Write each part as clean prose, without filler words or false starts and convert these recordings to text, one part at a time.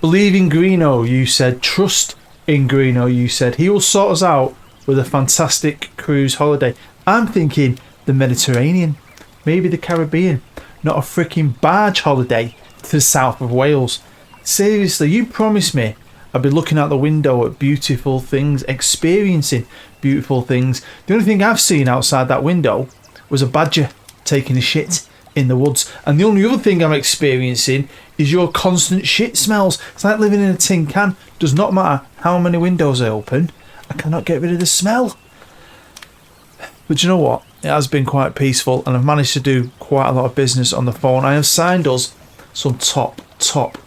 Believe in Greeno, you said. Trust in Greeno, you said. He will sort us out with a fantastic cruise holiday. I'm thinking the Mediterranean, maybe the Caribbean, not a freaking barge holiday to the south of Wales. Seriously, you promised me I'd be looking out the window at beautiful things, experiencing beautiful things. The only thing I've seen outside that window was a badger taking a shit in the woods. And the only other thing I'm experiencing is your constant shit smells. It's like living in a tin can. Does not matter how many windows I open, I cannot get rid of the smell. But you know what? It has been quite peaceful, and I've managed to do quite a lot of business on the phone. I have signed us some top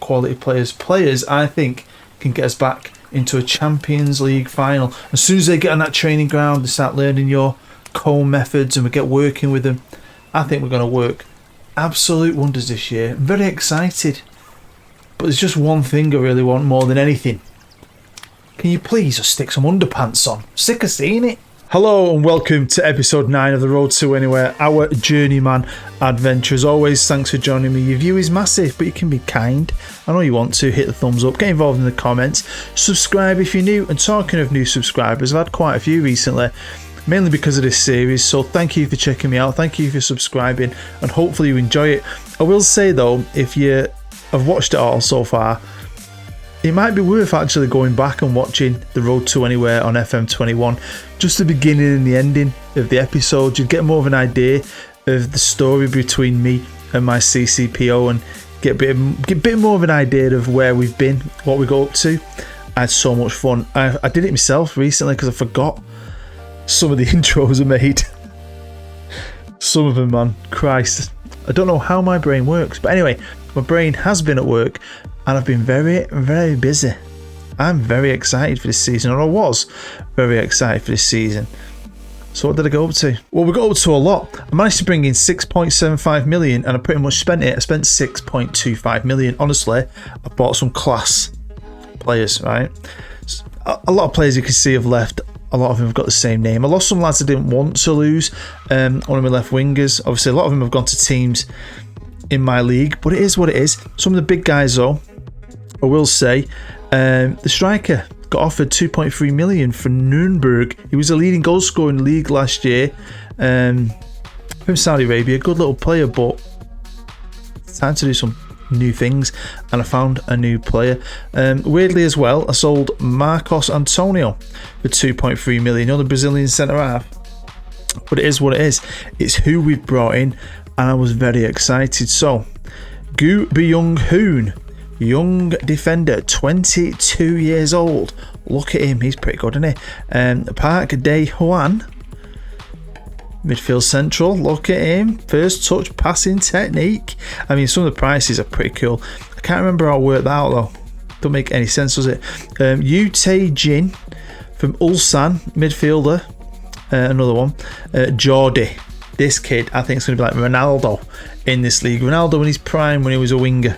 quality players. Players I think can get us back into a Champions League final. As soon as they get on that training ground, they start learning your comb methods and we get working with them. I think we're going to work absolute wonders this year. I'm very excited. But there's just one thing I really want more than anything. Can you please just stick some underpants on? I'm sick of seeing it. Hello and welcome to episode 9 of The Road to Anywhere, our Journeyman adventure. As always, thanks for joining me. Your view is massive, but you can be kind. I know you want to. Hit the thumbs up, get involved in the comments, subscribe if you're new. And talking of new subscribers, I've had quite a few recently, mainly because of this series. So thank you for checking me out, thank you for subscribing, and hopefully you enjoy it. I will say though, if you have watched it all so far, it might be worth actually going back and watching The Road to Anywhere on FM21. Just the beginning and the ending of the episode. You'd get more of an idea of the story between me and my CCPO and get a bit more of an idea of where we've been, what we got up to. I had so much fun. I did it myself recently because I forgot some of the intros I made. Some of them, man. Christ. I don't know how my brain works. But anyway, my brain has been at work and I've been very, very busy. I'm very excited for this season, or I was very excited for this season. So what did I go up to? Well, we got up to a lot. I managed to bring in 6.75 million and I pretty much spent it. I spent 6.25 million. Honestly, I bought some class players, right? A lot of players you can see have left. A lot of them have got the same name. I lost some lads I didn't want to lose. One of my left wingers. Obviously, a lot of them have gone to teams in my league, but it is what it is. Some of the big guys, though, I will say, the striker got offered 2.3 million for Nuremberg. He was a leading goal scorer in the league last year, from Saudi Arabia. Good little player, but it's time to do some new things, and I found a new player. Weirdly as well, I sold Marcos Antonio for 2.3 million, another Brazilian centre half. But it is what it is. It's who we've brought in, and I was very excited. So, Gu Byung-hoon, young defender, 22 years old. Look at him, he's pretty good, isn't he? Park Dae-hwan, midfield central. Look at him, first touch passing technique. I mean, some of the prices are pretty cool. I can't remember how I worked that out though. Don't make any sense, does it? Yu Tae-jin from Ulsan, midfielder. Another one, Jordi. This kid, I think, is going to be like Ronaldo in this league. Ronaldo in his prime when he was a winger.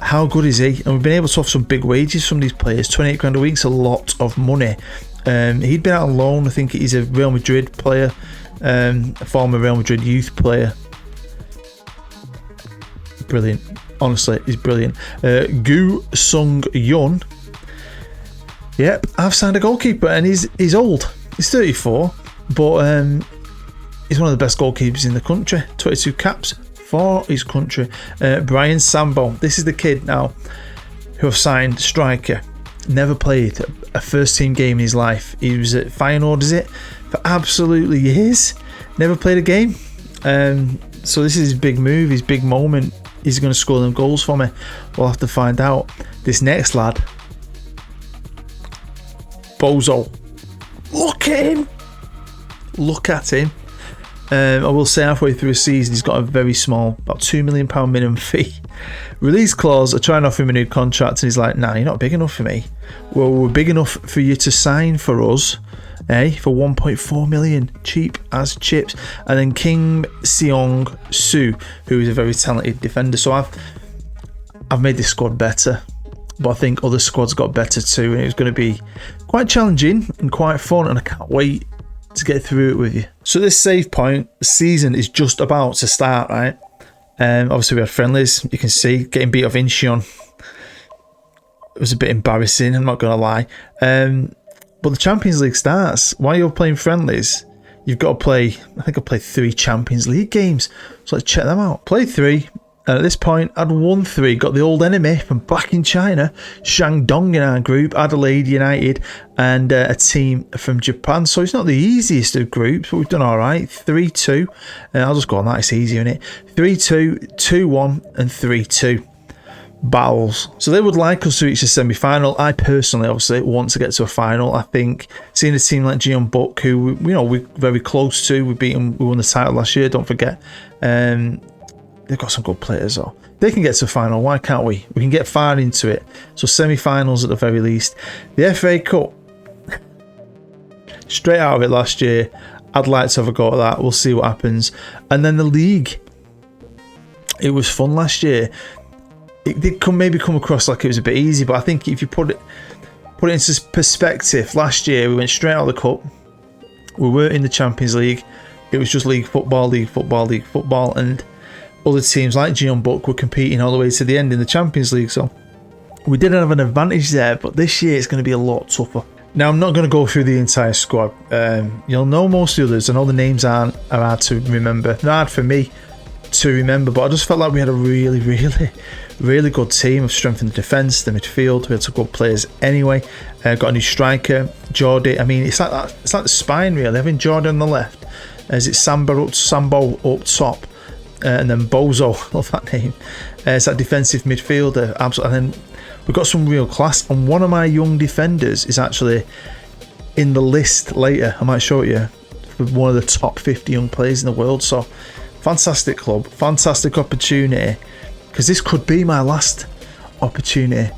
How good is he? And we've been able to offer some big wages from these players. 28 grand a week's a lot of money. He'd been out on loan. I think he's a Real Madrid player, a former Real Madrid youth player. Brilliant. Honestly, he's brilliant. Gu Sung-yun. Yep, I've signed a goalkeeper, and he's old. He's 34, but he's one of the best goalkeepers in the country. 22 caps for his country. Brian Sambo. This is the kid now who I've signed, striker. Never played a first team game in his life. He was at Feyenoord, is it? For absolutely years. Never played a game. So this is his big move, his big moment. He's going to score them goals for me. We'll have to find out. This next lad, Bozo. Look at him. Look at him. I will say halfway through a season he's got a very small, about £2 million minimum fee. Release clause, I try and offer him a new contract and he's like, nah, you're not big enough for me. Well, we're big enough for you to sign for us, for 1.4 million, cheap as chips. And then Kim Seong-soo, who is a very talented defender. So I've made this squad better, but I think other squads got better too, and it was going to be quite challenging and quite fun, and I can't wait to get through it with you. So this save point, the season is just about to start, right? Obviously we had friendlies, you can see, getting beat off Incheon. It was a bit embarrassing, I'm not going to lie. But the Champions League starts. While you're playing friendlies, you've got to play, I think I played 3 Champions League games. So let's check them out. Played 3. And at this point, I'd won 3. Got the old enemy from back in China, Shandong in our group, Adelaide United, and a team from Japan. So it's not the easiest of groups, but we've done all right. 3-2. I'll just go on that. It's easier, isn't it? 3-2, 2-1, and 3-2. Battles. So they would like us to reach the semi-final. I personally, obviously, want to get to a final. I think seeing a team like Jeonbuk, who we're very close to, we won the title last year. Don't forget. They've got some good players though. They can get to a final. Why can't we? We can get far into it. So semi-finals at the very least. The FA Cup, straight out of it last year. I'd like to have a go at that. We'll see what happens. And then the league. It was fun last year. It did maybe come across like it was a bit easy, but I think if you put it into perspective, last year we went straight out of the cup. We weren't in the Champions League. It was just league football, and other teams like Jeonbuk were competing all the way to the end in the Champions League. So we didn't have an advantage there, but this year it's going to be a lot tougher. Now, I'm not going to go through the entire squad. You'll know most of the others. I know the names are hard to remember. They're hard for me to remember, but I just felt like we had a really, really, really good team of strength in the defence, the midfield. We had some good players anyway. Got a new striker, Jordi. I mean, it's like that. It's like the spine really. Having Jordi on the left, is it Sambo up top, and then Bozo. Love that name. It's that defensive midfielder. Absolutely. And then we've got some real class. And one of my young defenders is actually in the list later. I might show it you for one of the top 50 young players in the world. So. Fantastic club, fantastic opportunity, because this could be my last opportunity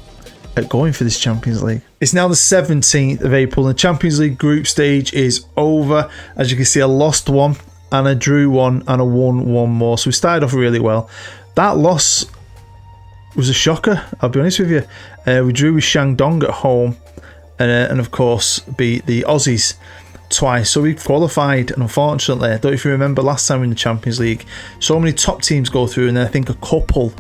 at going for this Champions League. It's now the 17th of April and the Champions League group stage is over. As you can see, I lost 1 and I drew 1 and I won 1 more. So we started off really well. That loss was a shocker, I'll be honest with you. We drew with Shandong at home and of course beat the Aussies twice, so we qualified. And unfortunately, I don't know if you remember last time in the Champions League, so many top teams go through and then I think a couple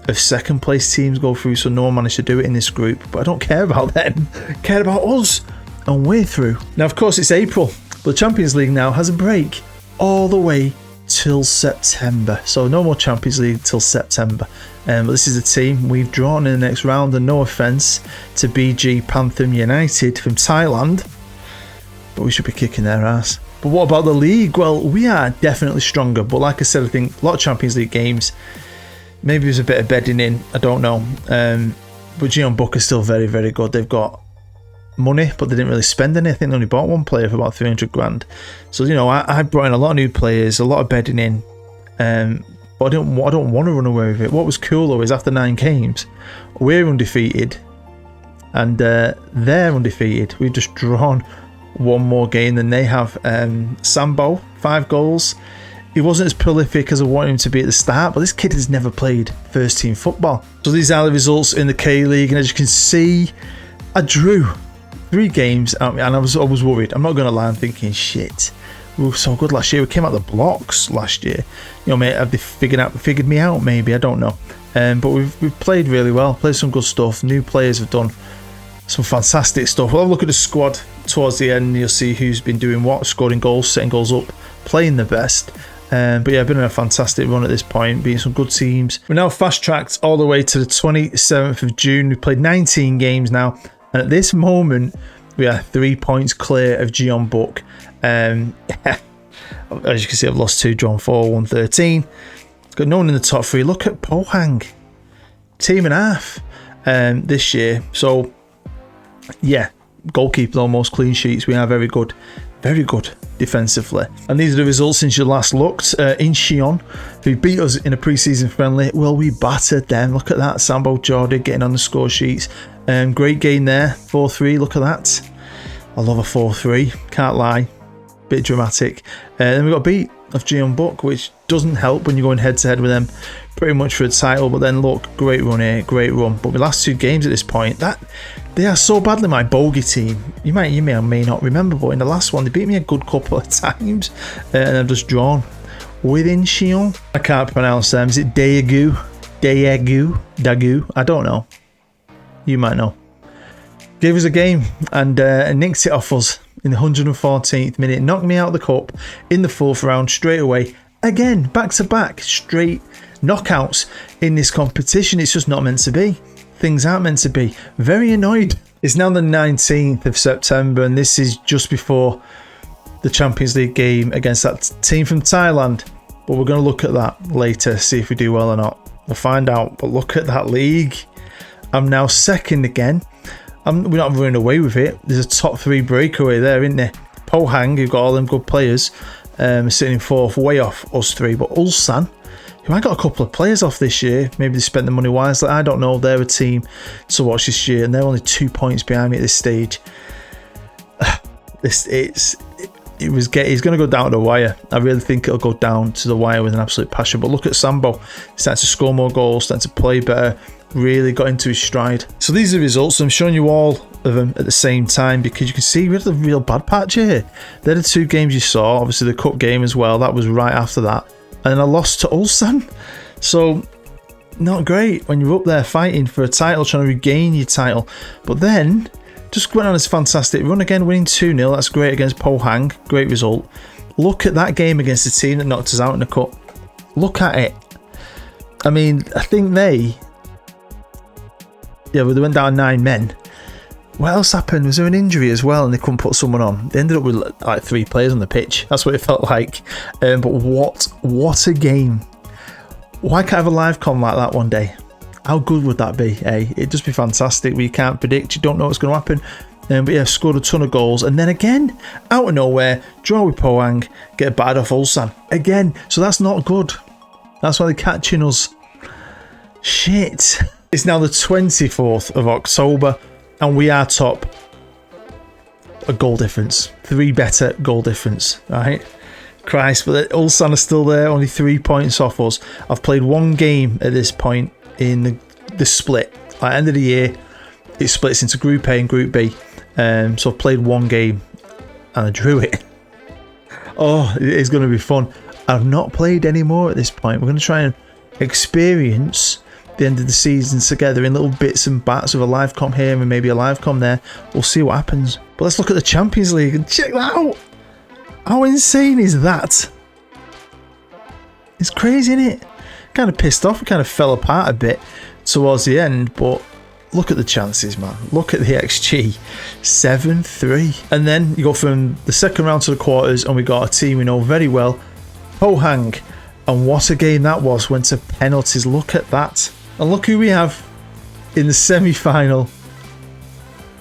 of second place teams go through, so no one managed to do it in this group. But I don't care about them, I care about us, and we're through. Now of course it's April, but the Champions League now has a break all the way till September, so no more Champions League till September. But this is the team we've drawn in the next round, and no offence to BG Pantham United from Thailand, but we should be kicking their ass. But what about the league? Well, we are definitely stronger, but like I said, I think a lot of Champions League games, maybe there's a bit of bedding in, I don't know. But Jeonbuk is still very, very good. They've got money, but they didn't really spend any. I think they only bought 1 player for about 300 grand. So, I brought in a lot of new players, a lot of bedding in, but I don't want to run away with it. What was cool though is after 9 games, we're undefeated, and they're undefeated. We've just drawn 1 more game than they have. Sambo, 5 goals. He wasn't as prolific as I wanted him to be at the start, but this kid has never played first team football. So these are the results in the K-League, and as you can see, I drew 3 games and I was worried. I'm not going to lie, I'm thinking, shit, we were so good last year. We came out the blocks last year. Mate, have they figured me out? Maybe, I don't know. But we've played really well, played some good stuff. New players have done some fantastic stuff. We'll have a look at the squad towards the end. You'll see who's been doing what, scoring goals, setting goals up, playing the best. But yeah, been on a fantastic run at this point, beating some good teams. We're now fast-tracked all the way to the 27th of June. We've played 19 games now, and at this moment, we are 3 points clear of Jeonbuk. As you can see, I've lost 2, drawn 4, won 13. Got no one in the top 3. Look at Pohang, team and a half this year. So yeah, goalkeeper almost clean sheets. We are very good defensively. And these are the results since you last looked. In Xi'an, who beat us in a pre-season friendly, well, we battered them. Look at that, Sambo Jordi getting on the score sheets. Great game there, 4-3. Look at that. I love a 4-3, can't lie. Bit dramatic. Then we got beat of Jeonbuk, which doesn't help when you're going head to head with them pretty much for a title. But then look, great run here, great run. But the last 2 games at this point, they are so badly my bogey team. You may or may not remember, but in the last one they beat me a good couple of times, and I've just drawn within Xi'an. I can't pronounce them. Is it Daegu? I don't know. You might know. Gave us a game and nicked it off us in the 114th minute. Knocked me out of the cup in the 4th round straight away. Again, back-to-back straight knockouts in this competition. It's just not meant to be. Things aren't meant to be. Very annoyed. It's now the 19th of September and this is just before the Champions League game against that team from Thailand. But we're going to look at that later, see if we do well or not. We'll find out. But look at that league. I'm now second again. We're not running away with it. There's a top 3 breakaway there, isn't there? Pohang, who've got all them good players, sitting in 4th, way off us 3. But Ulsan, who I got a couple of players off this year. Maybe they spent the money wisely. I don't know. They're a team to watch this year, and they're only 2 points behind me at this stage. He's going to go down to the wire. I really think it'll go down to the wire with an absolute passion. But look at Sambo. He's starting to score more goals, starting to play better, really got into his stride. So these are the results. I'm showing you all of them at the same time because you can see we had a real bad patch here. They're the 2 games you saw. Obviously the cup game as well. That was right after that. And I lost to Ulsan. So not great when you're up there fighting for a title, trying to regain your title. But then just went on this fantastic run again, winning 2-0. That's great against Pohang. Great result. Look at that game against the team that knocked us out in the cup. Look at it. I mean, I think they went down 9 men. What else happened? Was there an injury as well and they couldn't put someone on? They ended up with like 3 players on the pitch. That's what it felt like. But what a game. Why can't I have a live com like that one day? How good would that be, eh? It'd just be fantastic. We can't predict. You don't know what's going to happen. But yeah, scored a ton of goals. And then again, out of nowhere, draw with Pohang, get battered off Ulsan. Again. So that's not good. That's why they're catching us. Shit. It's now the 24th of October. And we are top. A goal difference. 3 better goal difference. Right? Christ. But Ulsan are still there. Only 3 points off us. I've played 1 game at this point. In the split, at the end of the year, it splits into Group A and Group B. So I've played 1 game and I drew it. Oh, it is going to be fun. I've not played any more at this point. We're going to try and experience the end of the season together in little bits and bats with a live comp here and maybe a live comp there. We'll see what happens. But let's look at the Champions League and check that out. How insane is that? It's crazy, isn't it? Kind of pissed off. We kind of fell apart a bit towards the end, but look at the chances, man. Look at the XG. 7-3. And then you go from the second round to the quarters and we got a team we know very well, Pohang. And what a game that was. Went to penalties. Look at that. And look who we have in the semi-final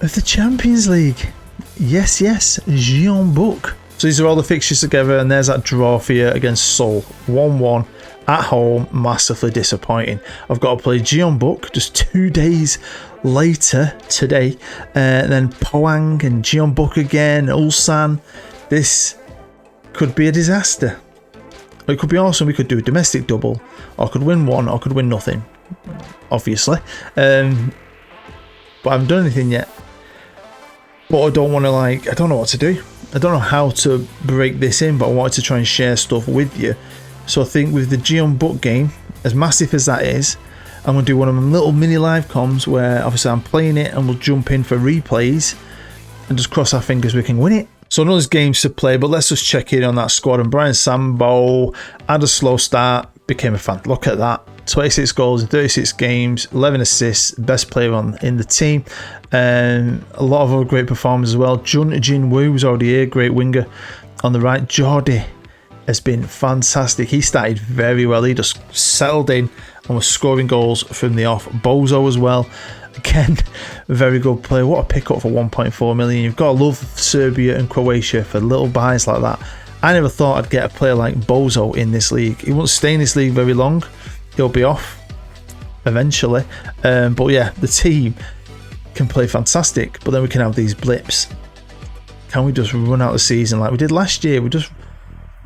of the Champions League. Yes, Jeonbuk. So these are all the fixtures together and there's that draw for you against Seoul. 1-1. At home, massively disappointing. I've got to play Jeonbuk just 2 days later today. And then Pohang and Jeonbuk again, Ulsan. This could be a disaster. It could be awesome. We could do a domestic double. Or I could win 1 or I could win nothing. Obviously. But I haven't done anything yet. But I don't want to I don't know what to do. I don't know how to break this in, but I wanted to try and share stuff with you. So I think with the Jeonbuk game, as massive as that is, I'm going to do one of them little mini live comms where obviously I'm playing it and we'll jump in for replays and just cross our fingers we can win it. So I know there's games to play, but let's just check in on that squad. And Brian Sambo had a slow start, became a fan. Look at that. 26 goals in 36 games, 11 assists, best player in the team. A lot of other great performers as well. Jin Woo was already here, great winger on the right. Jordi has been fantastic. He started very well. He just settled in and was scoring goals from the off. Bozo as well. Again, very good player. What a pickup for 1.4 million. You've got to love Serbia and Croatia for little buys like that. I never thought I'd get a player like Bozo in this league. He won't stay in this league very long. He'll be off eventually. But yeah, the team can play fantastic. But then we can have these blips. Can we just run out the season like we did last year? We just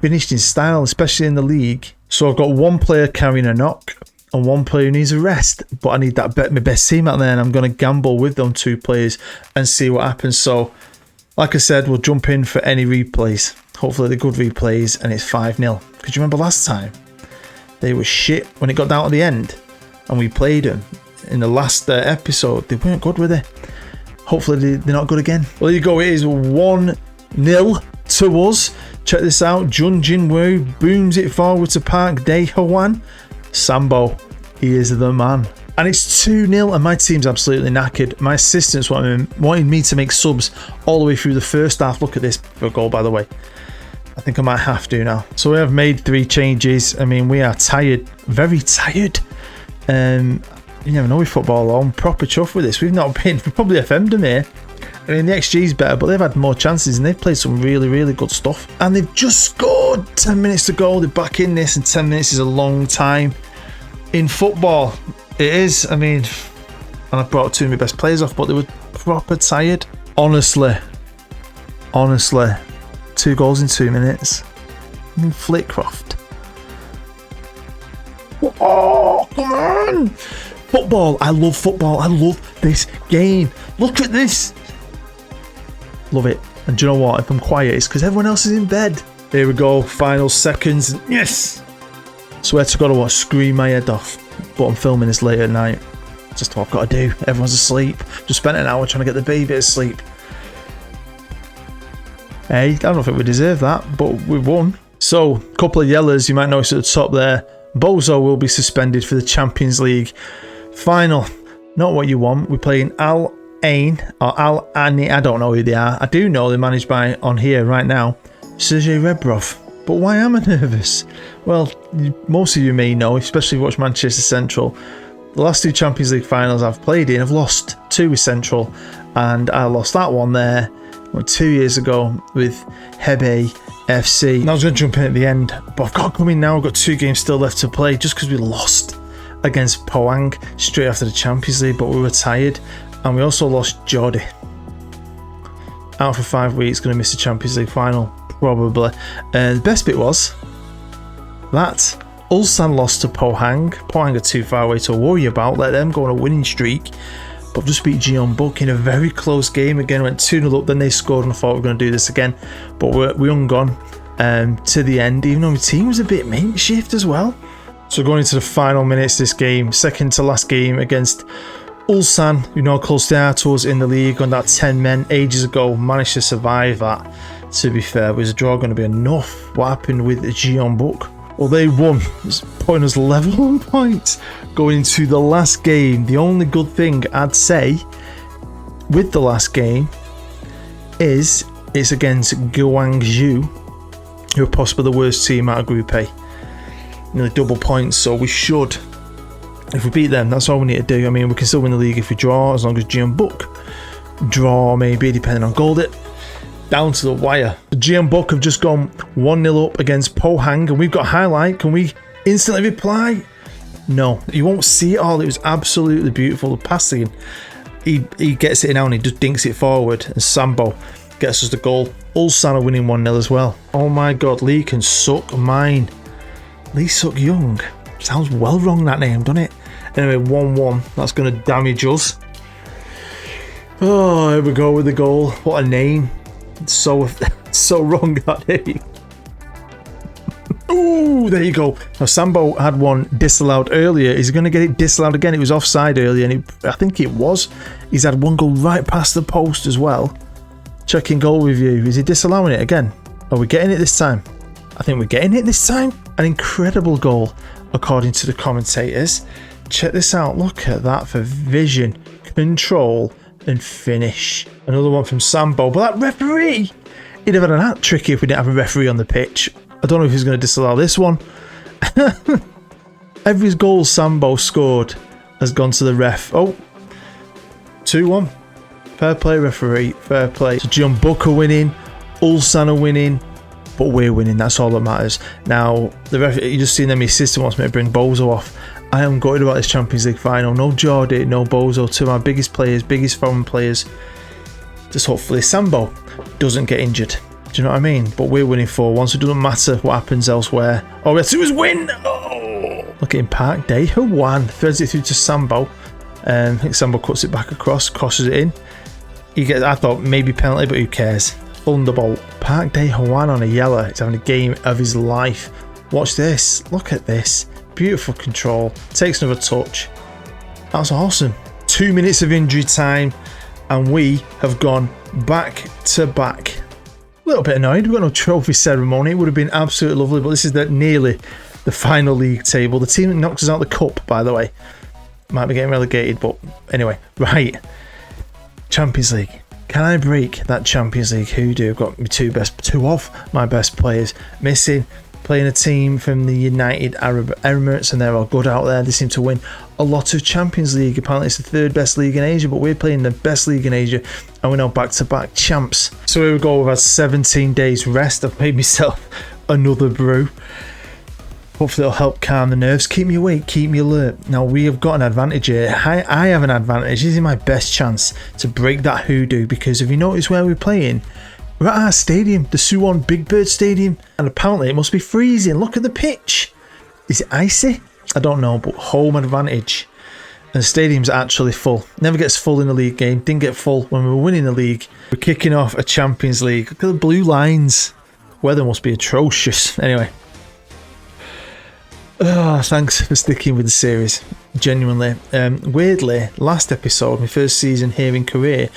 finished in style, especially in the league. So I've got 1 player carrying a knock and 1 player who needs a rest, but I need that my best team out there, and I'm going to gamble with them 2 players and see what happens. So like I said, we'll jump in for any replays. Hopefully they're good replays and it's 5-0. Because you remember last time they were shit when it got down at the end and we played them. in the last episode, they weren't good, were they? Hopefully they're not good again. Well, there you go. It is 1-0 to us. Check this out. Jun Jinwoo booms it forward to Park Dae-hwan. Sambo, he is the man. And it's 2-0 and my team's absolutely knackered. My assistants wanted me to make subs all the way through the first half. Look at this for a goal, by the way. I think I might have to now. So we have made 3 changes. I mean, we are tired, very tired. You never know with football. I'm proper chuffed with this. We've probably FM'd them here. I mean, the XG's better, but they've had more chances and they've played some really, really good stuff. And they've just scored. 10 minutes to go. They're back in this, and 10 minutes is a long time in football. It is. I mean, and I brought 2 of my best players off, but they were proper tired. Honestly, 2 goals in 2 minutes. I mean, Flitcroft. Oh, come on! Football. I love football. I love this game. Look at this. Love it. And do you know what? If I'm quiet, it's because everyone else is in bed. Here we go. Final seconds. Yes! Swear to God, I want to scream my head off. But I'm filming this late at night. It's just what I've got to do. Everyone's asleep. Just spent an hour trying to get the baby to sleep. Hey, I don't think we deserve that, but we won. So, a couple of yellers you might notice at the top there. Bozo will be suspended for the Champions League final. Not what you want. We're playing Al Ain or Al Ani. I don't know who they are. I do know they're managed by, on here right now, Sergei Rebrov. But why am I nervous? Well, most of you may know, especially if you watch Manchester Central. The last 2 Champions League finals I've played in, I've lost 2 with Central, and I lost that one there 2 years ago with Hebe FC. Now I was going to jump in at the end, but I've got to come in now. I've got 2 games still left to play just because we lost against Pohang straight after the Champions League, but we were tired, and we also lost Jordi. Out for 5 weeks, going to miss the Champions League final, probably. The best bit was that Ulsan lost to Pohang. Pohang are too far away to worry about. Let them go on a winning streak. But just beat Jeonbuk in a very close game. Again, went 2-0 up, then they scored, and I thought we were going to do this again. But we hung on to the end, even though my team was a bit makeshift as well. So going into the final minutes of this game, second to last game against Ulsan, who know how close they are to us in the league on that 10 men ages ago, managed to survive that. To be fair, was a draw going to be enough? What happened with Jeonbuk? Well, they won, putting us level on points going into the last game. The only good thing I'd say with the last game is it's against Guangzhou, who are possibly the worst team out of Group A. Nearly double points, so we should, if we beat them, that's all we need to do. I mean, we can still win the league if we draw, as long as Jeonbuk draw, maybe, depending on goal it. Down to the wire. The Jeonbuk have just gone 1-0 up against Pohang, and we've got a highlight. Can we instantly reply? No, you won't see it all. It was absolutely beautiful. The passing, he gets it in now and he just dinks it forward, and Sambo gets us the goal. Ulsan are winning 1-0 as well. Oh my God, Lee can suck mine. Lee Suk Young. Sounds well wrong, that name, doesn't it? Anyway, 1-1. That's going to damage us. Oh, here we go with the goal. What a name. So wrong, that name. Ooh, there you go. Now, Sambo had one disallowed earlier. Is he going to get it disallowed again? It was offside earlier, and I think it was. He's had one go right past the post as well. Checking goal review. Is he disallowing it again? Are we getting it this time? I think we're getting it this time. An incredible goal, according to the commentators. Check this out. Look at that for vision, control, and finish. Another one from Sambo. But that referee, he'd have had an hat tricky if we didn't have a referee on the pitch. I don't know if he's going to disallow this one. Every goal Sambo scored has gone to the ref. Oh, 2-1. Fair play, referee. Fair play. So Jeonbuk are winning. Ulsan are winning. But we're winning. That's all that matters. Now, the ref, you just seen them. His sister wants me to bring Bozo off. I am gutted about this Champions League final. No Jordi, no Bozo. 2 of our biggest players, biggest foreign players. Just hopefully Sambo doesn't get injured. Do you know what I mean? But we're winning 4-1, so it doesn't matter what happens elsewhere. All we have to do is win! Oh! Look at him, Park Dae-hwan threads it through to Sambo. I think Sambo cuts it back across, crosses it in. I thought maybe penalty, but who cares? Thunderbolt. Park Dae-hwan on a yellow. He's having a game of his life. Watch this. Look at this. Beautiful control. Takes another touch. That's awesome. 2 minutes of injury time, and we have gone back to back. A little bit annoyed. We've got no trophy ceremony. It would have been absolutely lovely, but this is nearly the final league table. The team that knocks us out of the cup, by the way, might be getting relegated, but anyway, right. Champions League. Can I break that Champions League hoodoo? I've got my two of my best players missing. Playing a team from the United Arab Emirates, and they're all good out there. They seem to win a lot of Champions League. Apparently it's the third best league in Asia, but we're playing the best league in Asia, and we're now back-to-back champs. So here we go. We've had 17 days rest. I've made myself another brew. Hopefully it'll help calm the nerves, keep me awake, keep me alert. Now we have got an advantage here. I have an advantage. This is my best chance to break that hoodoo, because if you notice where we're playing, we're at our stadium, the Suwon Big Bird Stadium, and apparently it must be freezing. Look at the pitch. Is it icy? I don't know, but home advantage. And the stadium's actually full. Never gets full in a league game. Didn't get full when we were winning the league. We're kicking off a Champions League. Look at the blue lines. Weather must be atrocious. Anyway. Thanks for sticking with the series. Genuinely. Weirdly, last episode, my first season here in Korea,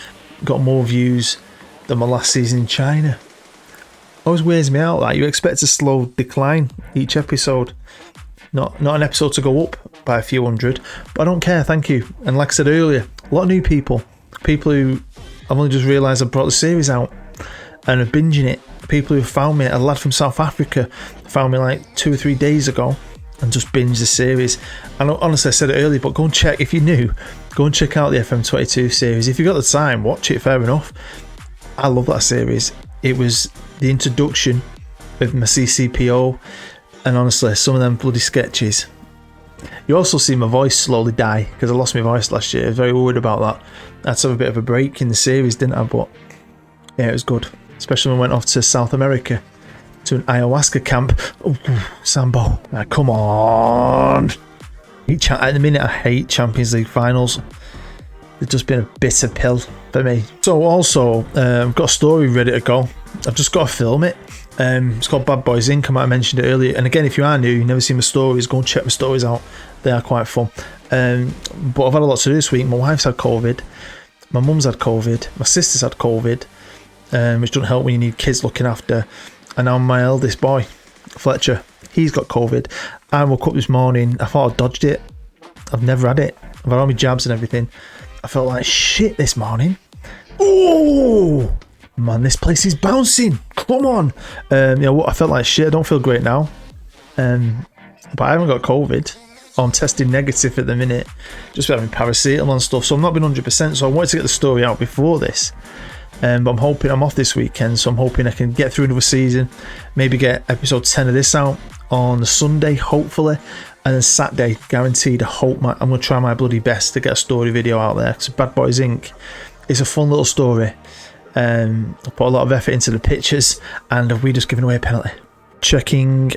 got more views than my last season in China. Always wears me out that you expect a slow decline each episode, not an episode to go up by a few hundred, but I don't care, thank you. And like I said earlier, a lot of new people who I've only just realised I brought the series out and are binging it. People who found me, a lad from South Africa found me like 2 or 3 days ago and just binged the series. And honestly, I said it earlier, but go and check, if you're new, go and check out the FM22 series. If you've got the time, watch it, fair enough. I love that series. It was the introduction with my CCPO, and honestly, some of them bloody sketches. You also see my voice slowly die, because I lost my voice last year. I was very worried about that. I had to have a bit of a break in the series, didn't I? But yeah, it was good. Especially when I went off to South America, to an ayahuasca camp. Oh, Sambo. Come on. At the minute, I hate Champions League finals. It's just been a bitter pill for me. So also, I've got a story ready to go. I've just got to film it. It's called Bad Boys Inc. I might have mentioned it earlier. And again, if you are new, you've never seen my stories, go and check my stories out. They are quite fun. But I've had a lot to do this week. My wife's had COVID. My mum's had COVID. My sister's had COVID. Which doesn't help when you need kids looking after. And now my eldest boy, Fletcher, he's got COVID. I woke up this morning. I thought I dodged it. I've never had it. I've had all my jabs and everything. I felt like shit this morning. Oh man, this place is bouncing. Come on. I felt like shit. I don't feel great now. But I haven't got COVID. I'm testing negative at the minute. Just been having paracetamol and stuff. So I've not been 100%. So I wanted to get the story out before this. But I'm hoping I'm off this weekend. So I'm hoping I can get through another season. Maybe get episode 10 of this out on Sunday, hopefully. And then Saturday, guaranteed, I'm going to try my bloody best to get a story video out there. Because Bad Boys Inc. is a fun little story. I put a lot of effort into the pictures, and we just given away a penalty. Checking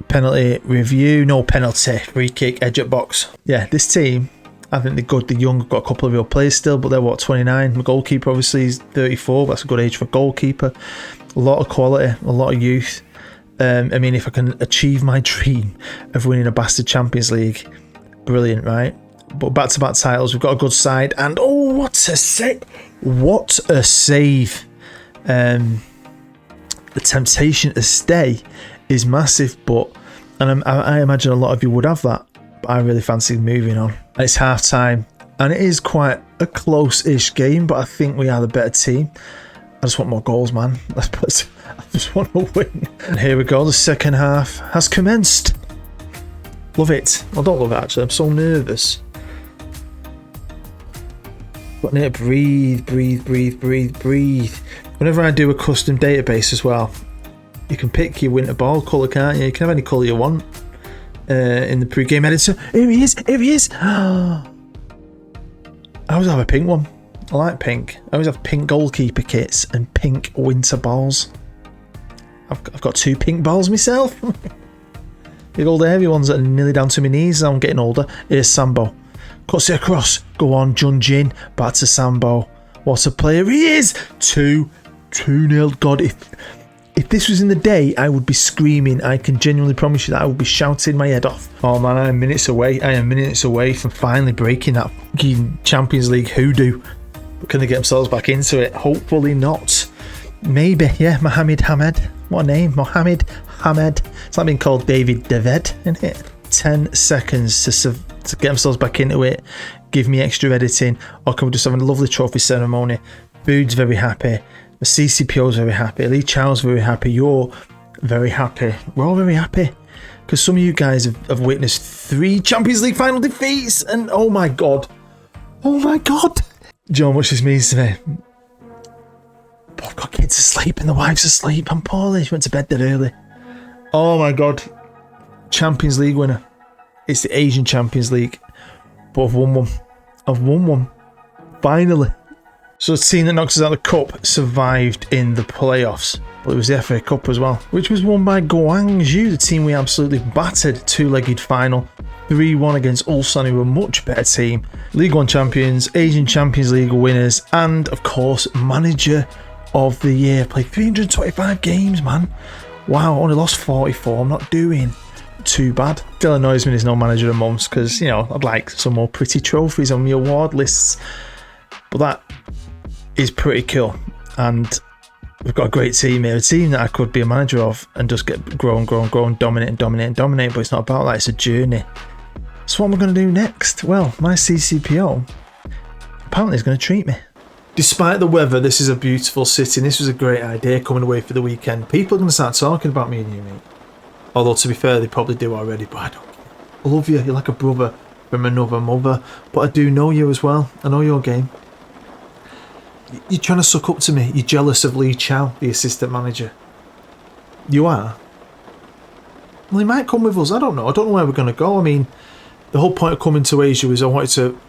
penalty review, no penalty, free kick, edge up box. Yeah, this team, I think they're good. They're young, got a couple of real players still, but they're 29. The goalkeeper obviously is 34, but that's a good age for a goalkeeper. A lot of quality, a lot of youth. I mean, if I can achieve my dream of winning a bastard Champions League, brilliant, right? But back-to-back titles, we've got a good side, and oh, what a save! What a save! The temptation to stay is massive, and I imagine a lot of you would have that, but I really fancy moving on. It's half-time, and it is quite a close-ish game, but I think we are the better team. I just want more goals, man. I just want to win. And here we go, the second half has commenced. Love it. I don't love it, actually. I'm so nervous. But I need to breathe. Whenever I do a custom database as well, you can pick your winter ball colour, can't you? You can have any colour you want in the pre-game editor. Here he is. I always have a pink one. I like pink. I always have pink goalkeeper kits and pink winter balls. I've got 2 pink balls myself. Big old heavy ones that are nearly down to my knees as I'm getting older. Here's Sambo. Cuts it across. Go on, Jun-Jin. Back to Sambo. What a player he is. 2-0. God, If this was in the day, I would be screaming. I can genuinely promise you that I would be shouting my head off. Oh man, I am minutes away. I am minutes away from finally breaking that fucking Champions League hoodoo. But can they get themselves back into it? Hopefully not. Maybe, yeah, Mohamed Hamed. What a name, Mohamed Hamed. It's like being called David David, isn't it? 10 seconds to get themselves back into it. Give me extra editing. Or can we just have a lovely trophy ceremony? Food's very happy. The CCPO's very happy. Lee Chow's very happy. You're very happy. We're all very happy. Because some of you guys have witnessed 3 Champions League final defeats. And oh my God. Oh my God. Do you know how much this means to me? I've got kids asleep and the wife's asleep. I'm poorly. She went to bed that early. Oh my God. Champions League winner. It's the Asian Champions League. But I've won one. I've won one. Finally. So the team that knocks us out of the cup survived in the playoffs. But it was the FA Cup as well, which was won by Guangzhou, the team we absolutely battered. Two-legged final. 3-1 against Ulsan, who were a much better team. League One champions, Asian Champions League winners, and of course, manager of the year. Played 325 games, man. Wow, only lost 44. I'm not doing too bad. Still annoys me there's no manager of months because, you know, I'd like some more pretty trophies on the award lists. But that is pretty cool. And we've got a great team here. A team that I could be a manager of and just get grow, dominate. But it's not about that. It's a journey. So what am I going to do next? Well, my CCPO apparently is going to treat me. Despite the weather, this is a beautiful city. And this was a great idea coming away for the weekend. People are going to start talking about me and you, mate. Although, to be fair, they probably do already, but I don't care. I love you. You're like a brother from another mother. But I do know you as well. I know your game. You're trying to suck up to me. You're jealous of Lee Chow, the assistant manager. You are? Well, he might come with us. I don't know. I don't know where we're going to go. I mean, the whole point of coming to Asia is I wanted to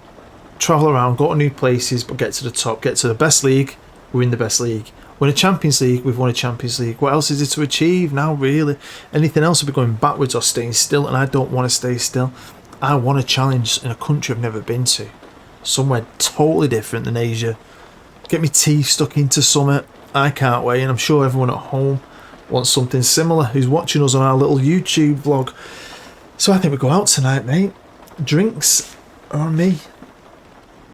travel around, go to new places, but get to the top, get to the best league. We're in the best league. Win a Champions League, we've won a Champions League. What else is there to achieve now, really? Anything else will be going backwards or staying still, and I don't want to stay still. I want a challenge in a country I've never been to. Somewhere totally different than Asia. Get my teeth stuck into something. I can't wait, and I'm sure everyone at home wants something similar who's watching us on our little YouTube vlog. So I think we go out tonight, mate. Drinks are on me.